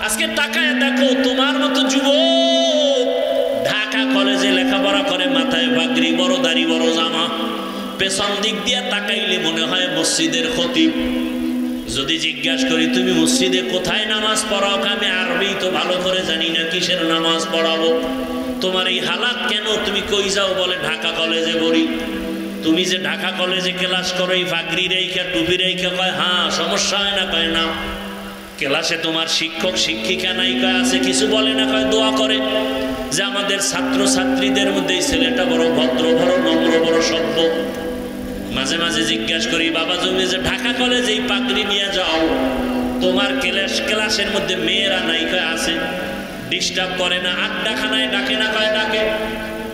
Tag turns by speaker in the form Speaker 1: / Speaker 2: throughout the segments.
Speaker 1: আজকে তাকায় দেখো তোমার মতো যুবক ঢাকা কলেজে লেখাপড়া করে, মাথায় পাগড়ি, বড় দাড়ি, বড় জামা, পেছন দিক দিয়ে তাকাইলে মনে হয় মসজিদের খতিব। যদি জিজ্ঞাসা করি তুমি মসজিদে কোথায় নামাজ পড়াও, আমি আরবি তো ভালো করে জানি না, কিসের নামাজ পড়াবো? তোমার এই হালাত কেন? তুমি কই যাও? বলে ঢাকা কলেজে পড়ি। তুমি যে ঢাকা কলেজে ক্লাস করো এই পাগড়ি রেখা, টুপি রেখা? কয় হ্যাঁ। সমস্যা হয় না? কয় না। ক্লাসে তোমার শিক্ষক শিক্ষিকা নাই? কয় আছে। কিছু বলে না? কয় দোয়া করে যে আমাদের ছাত্র ছাত্রীদের মধ্যে এই ছেলেটা বড় ভদ্র, বড় নম্র, বড় সভ্য। মাঝে মাঝে জিজ্ঞাসা করি বাবা তুমি যে ঢাকা কলেজে এই পাগড়ি নিয়ে যাও, তোমার ক্লাসের মধ্যে মেয়েরা নাই? কয় আছে। ডিস্টার্ব করে না? আড্ডাখানায় ডাকে না? কয় ডাকে।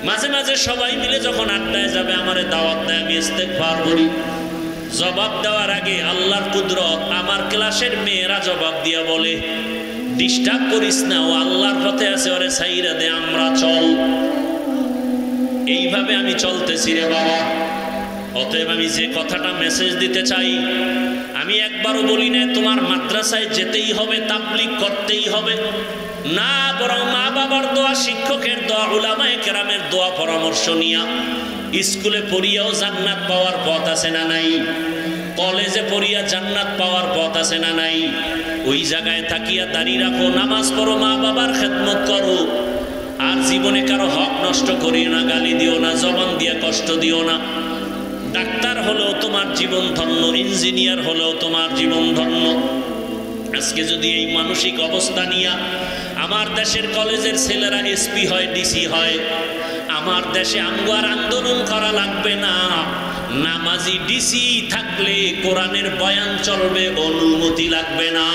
Speaker 1: মাঝে মাঝে সবাই মিলে যখন আড্ডায় যাবে আমারে দাওয়াত দেয়, আমি ইস্তেগফার করি। জবাব দেওয়ার আগে আল্লাহর কুদরত, আমার ক্লাসের মেয়েরা জবাব দিয়া বলে ডিস্টার্ব করিস না, ও আল্লাহর পথে আছে, ওরে ছাইরা দে, আমরা চল। এইভাবে আমি চলতেছি রে বাবা। অতএব আমি যে কথাটা মেসেজ দিতে চাই, আমি একবারও বলি না তোমার মাদ্রাসায় যেতেই হবে, তাবলীগ করতেই হবে না, বরং মা বাবার দোয়া, শিক্ষকের দোয়া, উলামায়ে কেরামের দোয়া পরামর্শ নিয়া স্কুলে পড়িয়াও জান্নাত পাওয়ার পথ আছে না নাই? কলেজে পড়িয়া জান্নাত পাওয়ার পথ আছে না নাই? ওই জায়গায় থাকিয়া দাঁড়িয়ে রাখো, নামাজ পড়ো, মা বাবার খেদমত করো, আর জীবনে কারো হক নষ্ট করিও না, গালি দিও না, জবান দিয়া কষ্ট দিও না। ডাক্তার হলেও তোমার জীবন ধন্য, ইঞ্জিনিয়ার হলেও তোমার জীবন ধন্য। আজকে যদি এই মানসিক অবস্থা নিয়া আমার দেশের কলেজের ছেলেরা এসপি হয়, ডিসি হয়, আমার দেশে আমগার আন্দোলন করা লাগবে না। নামাজি ডিসি থাকলে কোরআনের বয়ান চলবে, অনুমতি লাগবে না।